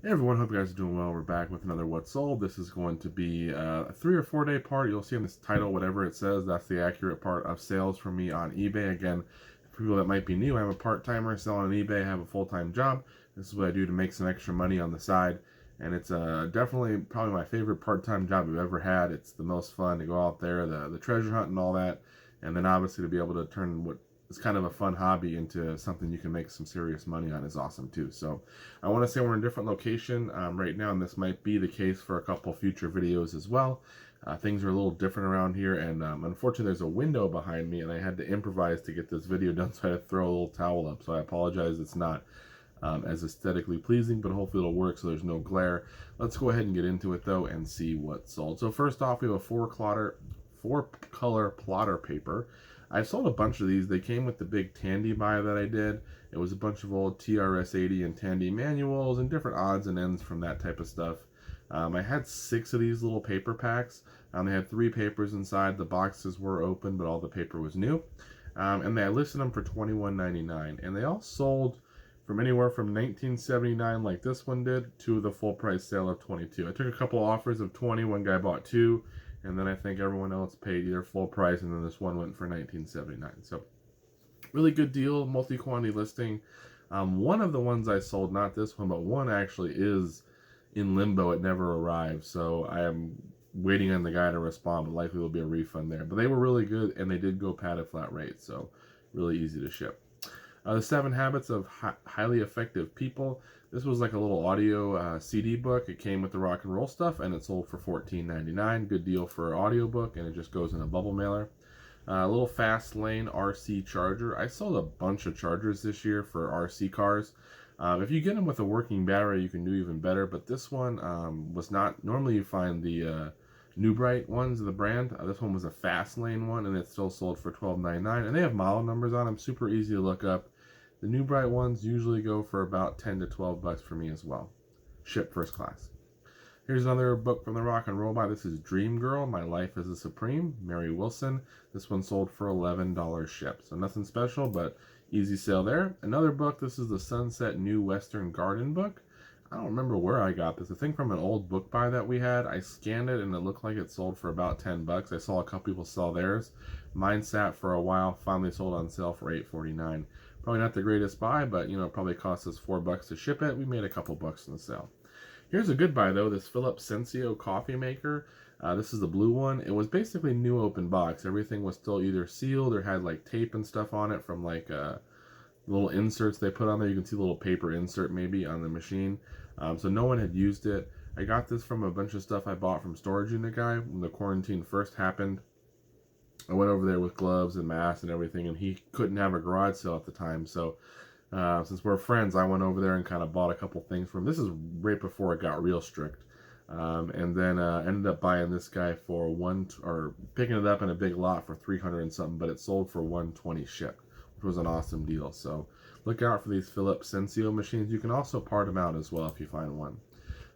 Hey everyone, hope you guys are doing well. We're back with another What's Sold. This is going to be a 3 or 4 day part. You'll see in this title, whatever it says, that's the accurate part of sales for me on eBay. Again, for people that might be new, I'm a part-timer selling on eBay. I have a full-time job. This is what I do to make some extra money on the side. And it's definitely probably my favorite part-time job I've ever had. It's the most fun to go out there, the treasure hunt and all that. And then obviously to be able to turn what is kind of a fun hobby into something you can make some serious money on is awesome too. So I want to say we're in a different location right now, and this might be the case for a couple future videos as well. Things are a little different around here, and unfortunately there's a window behind me, and I had to improvise to get this video done, so I had to throw a little towel up. So I apologize, it's not as aesthetically pleasing, but hopefully it'll work so there's no glare. Let's go ahead and get into it though and see what's sold. So first off, we have a four color plotter paper. I sold a bunch of these. They came with the big Tandy buy that I did. It was a bunch of old TRS-80 and Tandy manuals and different odds and ends from that type of stuff. I had 6 of these little paper packs. They had 3 papers inside. The boxes were open, but all the paper was new. And I listed them for $21.99. And they all sold from anywhere from $19.79 like this one did to the full price sale of $22. I took a couple offers of 20. One guy bought 2. And then I think everyone else paid either full price, and then this one went for $19.79. So really good deal, multi-quantity listing. One of the ones I sold, not this one, but one actually is in limbo. It never arrived, so I am waiting on the guy to respond, but likely there'll be a refund there. But they were really good, and they did go padded flat rate, so really easy to ship. The 7 Habits of Highly Effective People. This was like a little audio CD book. It came with the rock and roll stuff, and it sold for $14.99. Good deal for an audiobook, and it just goes in a bubble mailer. A little Fast Lane RC charger. I sold a bunch of chargers this year for RC cars. If you get them with a working battery, you can do even better, but this one was not. Normally you find the New Bright ones of the brand. This one was a Fast Lane one, and it still sold for $12.99. And they have model numbers on them, super easy to look up. The New Bright ones usually go for about 10 to 12 bucks for me as well. Ship first class. Here's another book from the Rock and Roll By. This is Dream Girl, My Life as a Supreme, Mary Wilson. This one sold for $11 shipped. So nothing special, but easy sale there. Another book, this is the Sunset New Western Garden book. I don't remember where I got this. I think from an old book buy that we had. I scanned it and it looked like it sold for about 10 bucks. I saw a couple people sell theirs. Mine sat for a while, finally sold on sale for $8.49. Probably not the greatest buy, but it probably cost us $4 to ship it. We made a couple bucks in the sale. Here's a good buy though, this Philips Sensio coffee maker. This is the blue one. It was basically new open box. Everything was still either sealed or had like tape and stuff on it from like little inserts they put on there. You can see a little paper insert maybe on the machine. So no one had used it. I got this from a bunch of stuff I bought from Storage Unit Guy when the quarantine first happened. I went over there with gloves and masks and everything, and he couldn't have a garage sale at the time. So since we're friends, I went over there and kind of bought a couple things from him. This is right before it got real strict. And then ended up buying this guy for picking it up in a big lot for 300 and something, but it sold for 120 shipped, which was an awesome deal. So look out for these Philips Sensio machines. You can also part them out as well if you find one.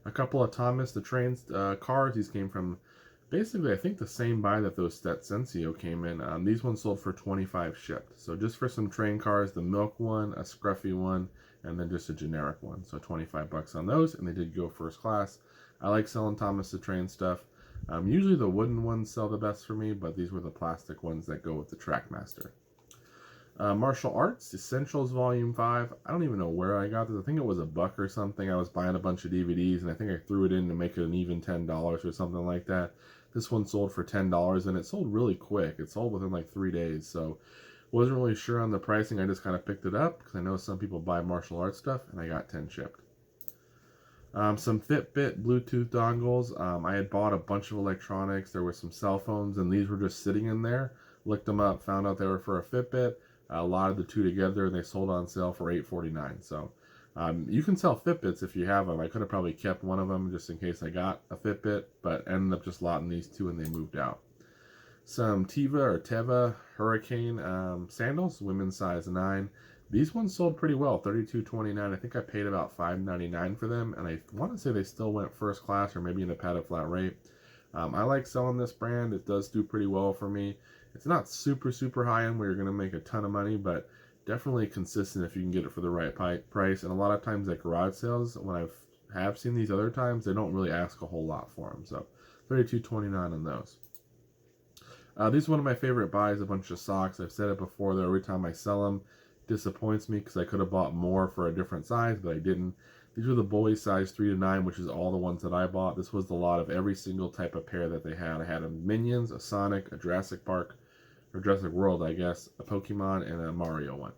A couple of Thomas the Train cars. These came from basically, I think the same buy that those Sensio came in. These ones sold for 25 shipped. So just for some train cars, the milk one, a scruffy one, and then just a generic one. So 25 bucks on those, and they did go first class. I like selling Thomas the Train stuff. Usually the wooden ones sell the best for me, but these were the plastic ones that go with the Trackmaster. Martial Arts Essentials Volume 5. I don't even know where I got this. I think it was a buck or something. I was buying a bunch of DVDs, and I think I threw it in to make it an even $10 or something like that. This one sold for $10, and it sold really quick. It sold within like 3 days, so wasn't really sure on the pricing. I just kind of picked it up because I know some people buy martial arts stuff, and I got 10 shipped. Some Fitbit Bluetooth dongles. I had bought a bunch of electronics. There were some cell phones, and these were just sitting in there. Looked them up, found out they were for a Fitbit. A lot of the two together, and they sold on sale for $8.49. So you can sell Fitbits if you have them. I could have probably kept one of them just in case I got a Fitbit, but ended up just lotting these two, and they moved out. Some Teva Hurricane sandals, women's size 9. These ones sold pretty well, $32.29. I think I paid about $5.99 for them, and I want to say they still went first class or maybe in a padded flat rate. I like selling this brand. It does do pretty well for me. It's not super high end where you're going to make a ton of money, but definitely consistent if you can get it for the right price. And a lot of times at garage sales, when I've have seen these other times, they don't really ask a whole lot for them. So $32.29 on those. These are one of my favorite buys, a bunch of socks. I've said it before, though, every time I sell them, it disappoints me because I could have bought more for a different size, but I didn't. These were the boys size 3 to 9, which is all the ones that I bought. This was the lot of every single type of pair that they had. I had a Minions, a Sonic, a Jurassic Park, or Jurassic World, I guess, a Pokemon, and a Mario one.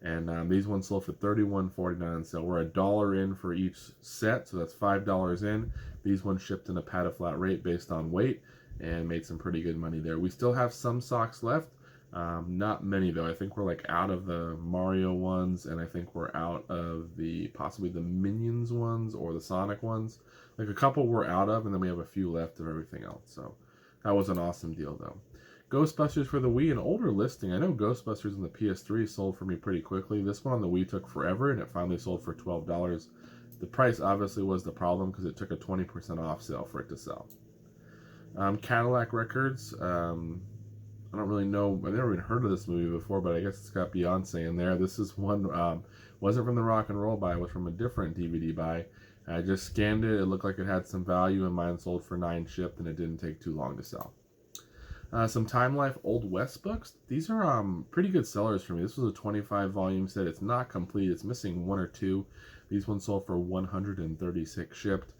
And these ones sold for $31.49 on sale. We're $1 in for each set, so that's $5 in. These ones shipped in a padded flat rate based on weight, and made some pretty good money there. We still have some socks left. Not many, though. I think we're like out of the Mario ones, and I think we're out of the possibly the Minions ones or the Sonic ones. Like a couple we're out of, and then we have a few left of everything else. So that was an awesome deal, though. Ghostbusters for the Wii, an older listing. I know Ghostbusters on the PS3 sold for me pretty quickly. This one on the Wii took forever, and it finally sold for $12. The price obviously was the problem because it took a 20% off sale for it to sell. Cadillac Records. I don't really know. I've never even heard of this movie before, but I guess it's got Beyonce in there. This is one, wasn't from the Rock and Roll buy, it was from a different DVD buy. I just scanned it. It looked like it had some value, and mine sold for $9 shipped, and it didn't take too long to sell. Some Time Life Old West books. These are pretty good sellers for me. This was a 25 volume set. It's not complete. It's missing 1 or 2. These ones sold for $136 shipped.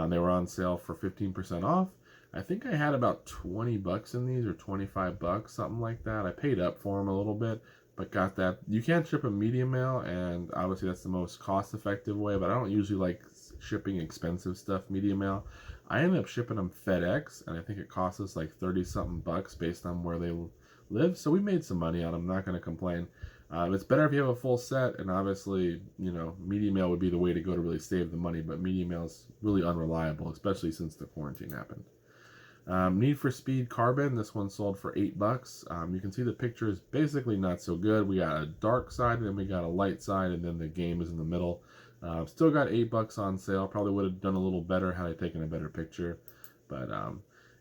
They were on sale for 15% off. I think I had about $20 in these, or $25, something like that. I paid up for them a little bit, but got that. You can't ship a medium mail, and obviously that's the most cost-effective way, but I don't usually like shipping expensive stuff medium mail. I ended up shipping them FedEx, and I think it cost us like 30-something bucks based on where they live, so we made some money on them. I'm not going to complain. It's better if you have a full set, and obviously, you know, medium mail would be the way to go to really save the money, but medium mail is really unreliable, especially since the quarantine happened. Need for Speed Carbon. This one sold for $8. You can see the picture is basically not so good. We got a dark side, and then we got a light side, and then the game is in the middle. Still got $8 on sale. Probably would have done a little better had I taken a better picture, but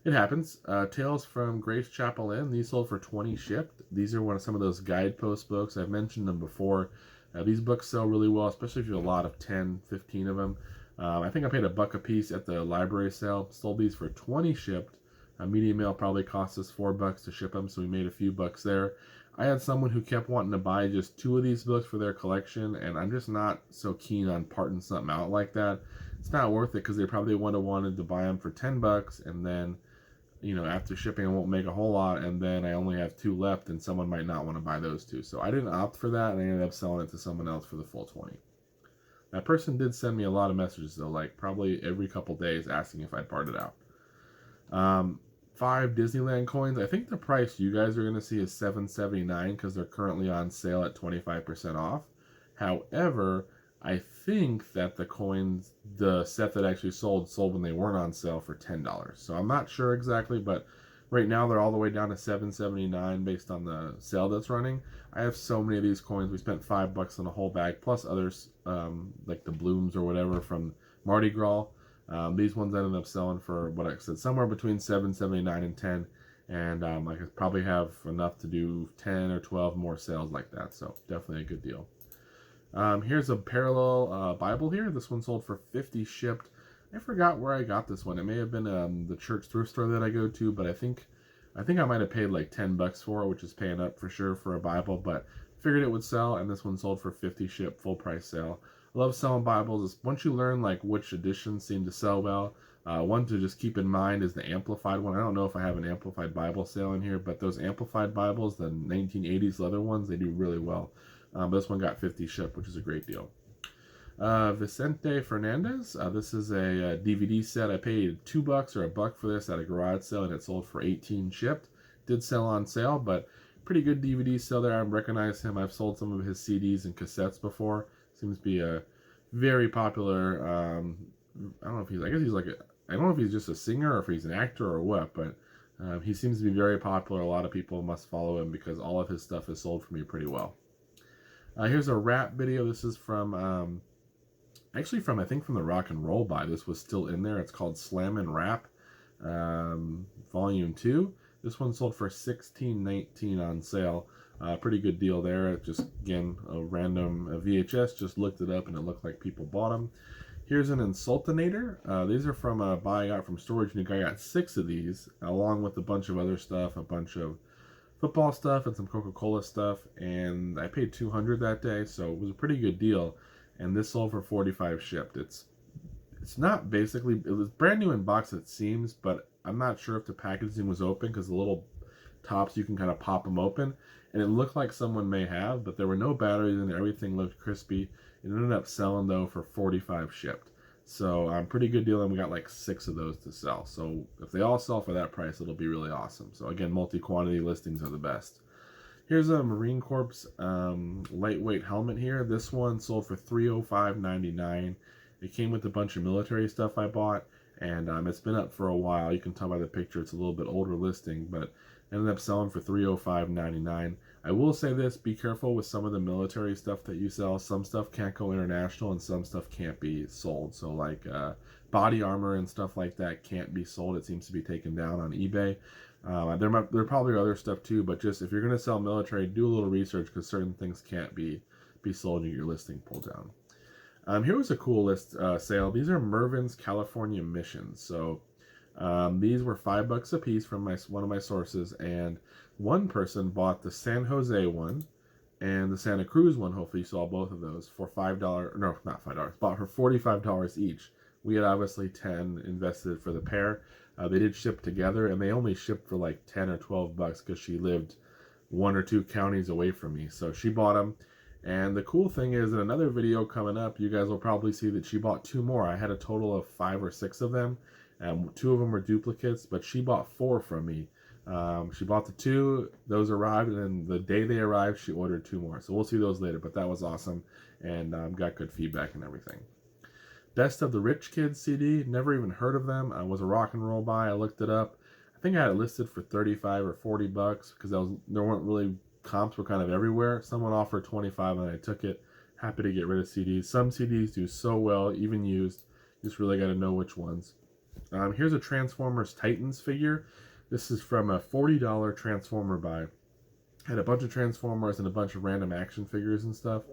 it happens. Tales from Grace Chapel Inn. These sold for $20 shipped. These are some of those guidepost books. I've mentioned them before. These books sell really well, especially if you have a lot of 10, 15 of them. I think I paid $1 a piece at the library sale. Sold these for $20 shipped. Medium mail probably cost us $4 to ship them, so we made a few bucks there. I had someone who kept wanting to buy just 2 of these books for their collection, and I'm just not so keen on parting something out like that. It's not worth it because they probably would have wanted to buy them for $10, and then, you know, after shipping, I won't make a whole lot, and then I only have 2 left, and someone might not want to buy those 2. So I didn't opt for that, and I ended up selling it to someone else for the full $20. That person did send me a lot of messages, though, like probably every couple days asking if I'd part it out. 5 Disneyland coins. I think the price you guys are going to see is $7.79 because they're currently on sale at 25% off. However, I think that the coins, the set that actually sold when they weren't on sale for $10. So I'm not sure exactly, but right now they're all the way down to $7.79 based on the sale that's running. I have so many of these coins. We spent $5 on a whole bag, plus others like the blooms or whatever from Mardi Gras. These ones ended up selling for, what I said, somewhere between $7.79 and $10, and I could probably have enough to do 10 or 12 more sales like that, so definitely a good deal. Here's a parallel Bible here. This one sold for $50 shipped. I forgot where I got this one. It may have been the church thrift store that I go to, but I think I might have paid like $10 for it, which is paying up for sure for a Bible, but figured it would sell, and this one sold for $50 shipped, full price sale. I love selling Bibles. Once you learn like which editions seem to sell well, one to just keep in mind is the Amplified one. I don't know if I have an Amplified Bible sale in here, but those Amplified Bibles, the 1980s leather ones, they do really well. This one got $50 shipped, which is a great deal. Vicente Fernandez. This is a DVD set. I paid $2 or $1 for this at a garage sale, and it sold for $18 shipped. Did sell on sale, but pretty good DVD sale there. I recognize him. I've sold some of his CDs and cassettes before. Seems to be a very popular. I don't know if he's. I guess he's like I don't know if he's just a singer or if he's an actor or what, but he seems to be very popular. A lot of people must follow him because all of his stuff is sold for me pretty well. Here's a rap video. This is from actually from I think from the Rock and Roll buy. This was still in there. It's called Slammin' Rap, Volume 2. This one sold for $16.19 on sale. Pretty good deal there. Just again a random VHS. Just looked it up and it looked like people bought them. Here's an Insultinator. These are from a buy I got from Storage Nuke. I got 6 of these, along with a bunch of other stuff, a bunch of football stuff and some Coca-Cola stuff, and I paid $200 that day, so it was a pretty good deal. And this sold for $45 shipped. It's not basically, it was brand new in box it seems, but I'm not sure if the packaging was open because the little tops you can kind of pop them open, and it looked like someone may have, but there were no batteries in there. Everything looked crispy. It ended up selling though for $45 shipped. So pretty good deal, and we got like 6 of those to sell. So if they all sell for that price, it'll be really awesome. So again, multi-quantity listings are the best. Here's a Marine Corps lightweight helmet here. This one sold for $305.99. It came with a bunch of military stuff I bought, and it's been up for a while. You can tell by the picture it's a little bit older listing, but ended up selling for $305.99. I will say this, be careful with some of the military stuff that you sell. Some stuff can't go international and some stuff can't be sold. So like body armor and stuff like that can't be sold. It seems to be taken down on eBay. There probably are other stuff too, but just if you're going to sell military, do a little research because certain things can't be sold and get your listing pulled down. Here was a cool sale. These are Mervin's California Missions. So these were $5 a piece from one of my sources, and one person bought the San Jose one and the Santa Cruz one. Hopefully you saw both of those for $5. No, not $5. Bought for $45 each. We had obviously 10 invested for the pair. They did ship together, and they only shipped for like 10 or 12 bucks because she lived 1 or 2 counties away from me. So she bought them. And the cool thing is, in another video coming up, you guys will probably see that she bought 2 more. I had a total of 5 or 6 of them. 2 of them were duplicates, but she bought 4 from me. She bought the 2, those arrived, and then the day they arrived, she ordered 2 more. So we'll see those later, but that was awesome, and got good feedback and everything. Best of the Rich Kids CD, never even heard of them. I was a rock and roll buy. I looked it up. I think I had it listed for 35 or 40 bucks because there weren't really comps, were kind of everywhere. Someone offered 25 and I took it. Happy to get rid of CDs. Some CDs do so well, even used. You just really got to know which ones. Here's a Transformers Titans figure. This is from a $40 Transformer buy. Had a bunch of Transformers and a bunch of random action figures and stuff.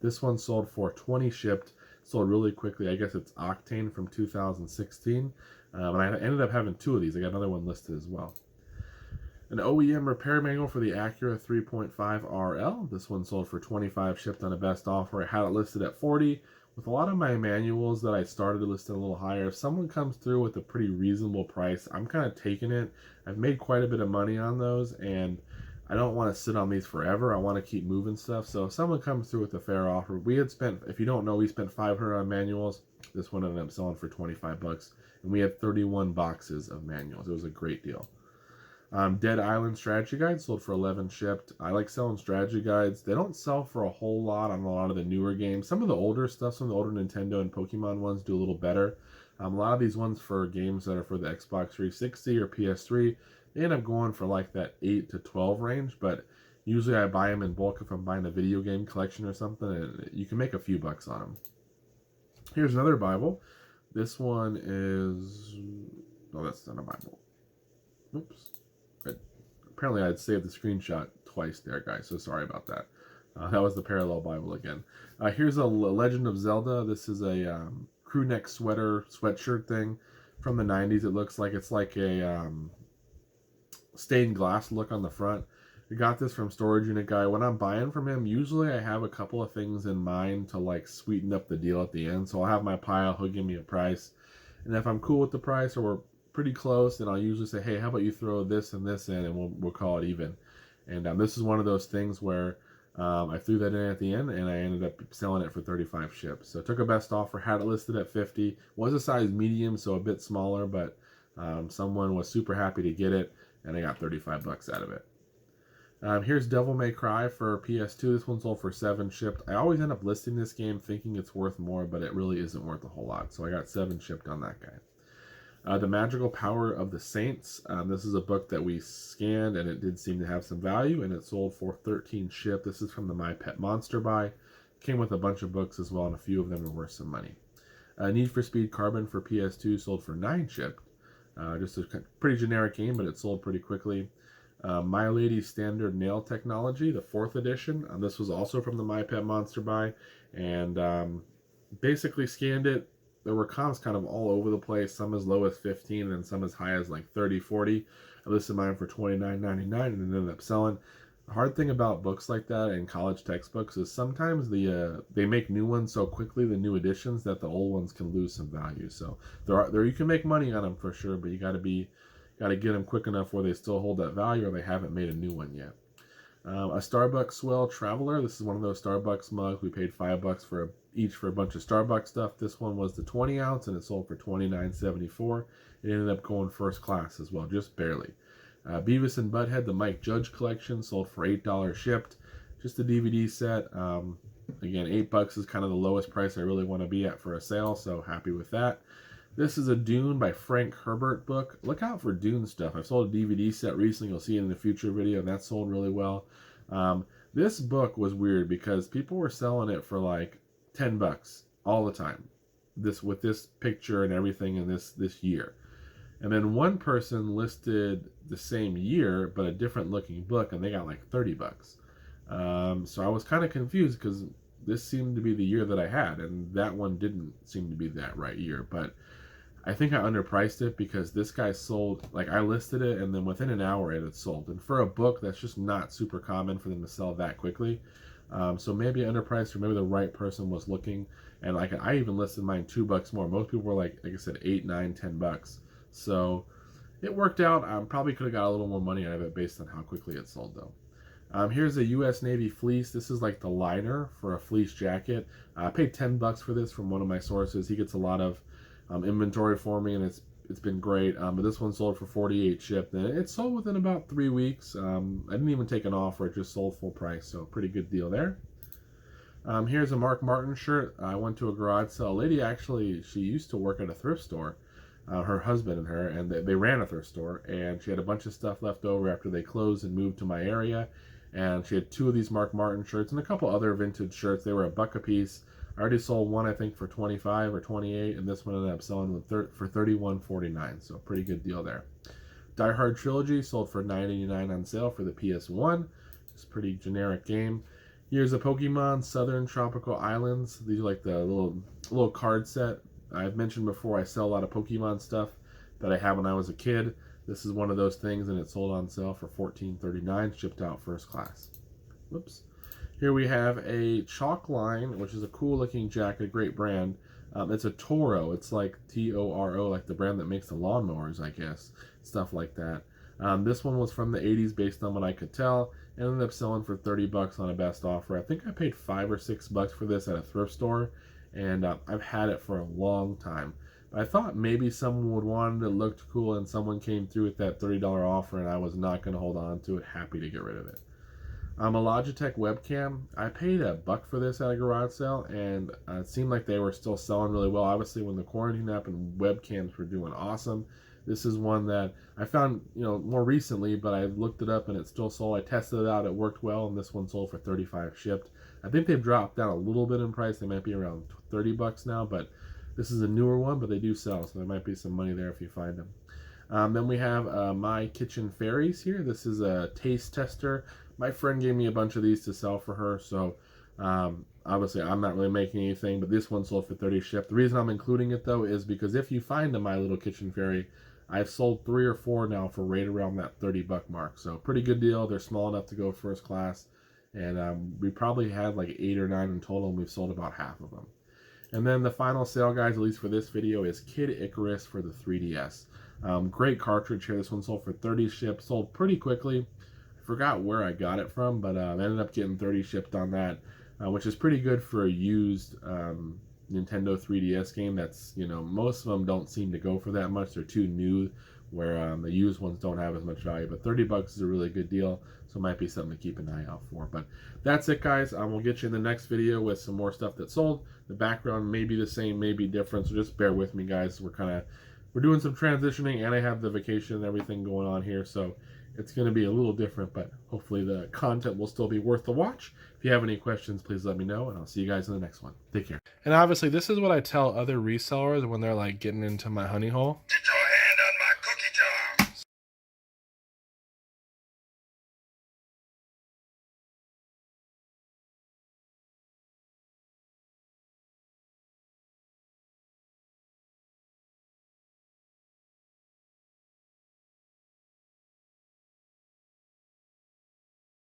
This one sold for $20 shipped. Sold really quickly. I guess it's Octane from 2016. And I ended up having 2 of these. I got another one listed as well. An OEM repair manual for the Acura 3.5 RL. This one sold for $25 shipped on a best offer. I had it listed at $40. With a lot of my manuals that I started listed a little higher, if someone comes through with a pretty reasonable price, I'm kind of taking it. I've made quite a bit of money on those, and I don't want to sit on these forever. I want to keep moving stuff. So if someone comes through with a fair offer, we had spent, if you don't know, we spent $500 on manuals. This one ended up selling for 25 bucks, and we had 31 boxes of manuals. It was a great deal. Dead Island strategy guides sold for 11 shipped. I like selling strategy guides. They don't sell for a whole lot on a lot of the newer games. Some of the older stuff, some of the older Nintendo and Pokemon ones do a little better. A lot of these ones for games that are for the Xbox 360 or PS3, they end up going for like that 8 to 12 range, but usually I buy them in bulk if I'm buying a video game collection or something, and you can make a few bucks on them. Here's another Bible. This one is... No, that's not a Bible. Oops. Apparently I'd saved the screenshot twice there, guys, so sorry about that. That was the Parallel Bible again. Here's a Legend of Zelda. This is a crew neck sweatshirt thing from the 90s. It looks like it's like a stained glass look on the front. I got this from Storage Unit Guy. When I'm buying from him, usually I have a couple of things in mind to like sweeten up the deal at the end. So I'll have my pile, he'll give me a price. And if I'm cool with the price or we're pretty close, then I'll usually say, hey, how about you throw this and this in, and we'll call it even. And this is one of those things where I threw that in at the end, and I ended up selling it for 35 shipped. So I took a best offer, had it listed at 50. Was a size medium, so a bit smaller, but someone was super happy to get it, and I got 35 bucks out of it. Here's Devil May Cry for PS2. This one sold for 7 shipped. I always end up listing this game thinking it's worth more, but it really isn't worth a whole lot. So I got 7 shipped on that guy. The Magical Power of the Saints. This is a book that we scanned, and it did seem to have some value, and it sold for 13 shipped. This is from the My Pet Monster buy. Came with a bunch of books as well, and a few of them are worth some money. Need for Speed Carbon for PS2 sold for 9 shipped. Just a pretty generic game, but it sold pretty quickly. My Lady Standard Nail Technology, the 4th edition. This was also from the My Pet Monster buy, and basically scanned it. there were comps kind of all over the place, some as low as 15 and some as high as like 30, 40. I listed mine for $29.99 and ended up selling. The hard thing about books like that and college textbooks is sometimes they make new ones so quickly, the new editions, that the old ones can lose some value. So there you can make money on them for sure, but you got to get them quick enough where they still hold that value or they haven't made a new one yet. A Starbucks Swell Traveler. This is one of those Starbucks mugs. We paid $5 for each for a bunch of Starbucks stuff. This one was the 20 ounce and it sold for $29.74. It ended up going first class as well, just barely. Beavis and Butthead, the Mike Judge collection, sold for $8 shipped. Just a DVD set. Again, $8 is kind of the lowest price I really want to be at for a sale, so happy with that. This is a Dune by Frank Herbert book. Look out for Dune stuff. I've sold a DVD set recently. You'll see it in the future video, and that sold really well. This book was weird because people were selling it for like $10 all the time. With this picture and everything in this year. And then one person listed the same year, but a different looking book, and they got like $30. So I was kind of confused because this seemed to be the year that I had, and that one didn't seem to be that right year. But I think I underpriced it because this guy sold, like I listed it, and then within an hour it had sold. And for a book, that's just not super common for them to sell that quickly. So maybe I underpriced, or maybe the right person was looking. And like I even listed mine $2 more. Most people were like I said, $8, $9, $10. So it worked out. I probably could have got a little more money out of it based on how quickly it sold, though. Here's a U.S. Navy fleece. This is like the liner for a fleece jacket. I paid $10 for this from one of my sources. He gets a lot of inventory for me, and it's been great. But this one sold for $48 shipped, and it sold within about 3 weeks. I didn't even take an offer; it just sold full price, so pretty good deal there. Here's a Mark Martin shirt. I went to a garage sale. A lady actually, she used to work at a thrift store. Her husband and her, and they ran a thrift store, and she had a bunch of stuff left over after they closed and moved to my area. And she had 2 of these Mark Martin shirts and a couple other vintage shirts. They were $1 a piece. I already sold one, I think, for $25 or $28, and this one ended up selling for $31.49. So pretty good deal there. Die Hard Trilogy sold for $9.89 on sale for the PS1. It's a pretty generic game. Here's a Pokemon Southern Tropical Islands. These are like the little card set. I've mentioned before I sell a lot of Pokemon stuff that I had when I was a kid. This is one of those things, and it sold on sale for $14.39, shipped out first class. Whoops. Here we have a Chalk Line, which is a cool looking jacket, great brand. It's a Toro. It's like Toro, like the brand that makes the lawnmowers, I guess. Stuff like that. This one was from the 80s based on what I could tell. It ended up selling for $30 on a best offer. I think I paid $5 or $6 for this at a thrift store, and I've had it for a long time. I thought maybe someone would want it. It looked cool, and someone came through with that $30 offer, and I was not going to hold on to it. Happy to get rid of it. A Logitech webcam. I paid $1 for this at a garage sale, and it seemed like they were still selling really well. Obviously, when the quarantine happened, webcams were doing awesome. This is one that I found, more recently, but I looked it up and it still sold. I tested it out. It worked well, and this one sold for $35 shipped. I think they've dropped down a little bit in price. They might be around $30 now, but this is a newer one, but they do sell, so there might be some money there if you find them. Then we have My Kitchen Fairies here. This is a taste tester. My friend gave me a bunch of these to sell for her, so obviously I'm not really making anything, but this one sold for $30 shipped. The reason I'm including it, though, is because if you find a My Little Kitchen Fairy, I've sold 3 or 4 now for right around that $30 mark, so pretty good deal. They're small enough to go first class, and we probably had like 8 or 9 in total, and we've sold about half of them. And then the final sale, guys, at least for this video, is Kid Icarus for the 3DS. Great cartridge here. This one sold for $30 shipped, sold pretty quickly. I forgot where I got it from, but I ended up getting $30 shipped on that, which is pretty good for a used Nintendo 3DS game. That's, most of them don't seem to go for that much. They're too new, where the used ones don't have as much value. But $30 is a really good deal, so it might be something to keep an eye out for. But that's it, guys. We'll get you in the next video with some more stuff that sold. The background may be the same, may be different, so just bear with me, guys. We're doing some transitioning, and I have the vacation and everything going on here, so it's going to be a little different, but hopefully the content will still be worth the watch. If you have any questions, please let me know, and I'll see you guys in the next one. Take care. And obviously, this is what I tell other resellers when they're like getting into my honey hole.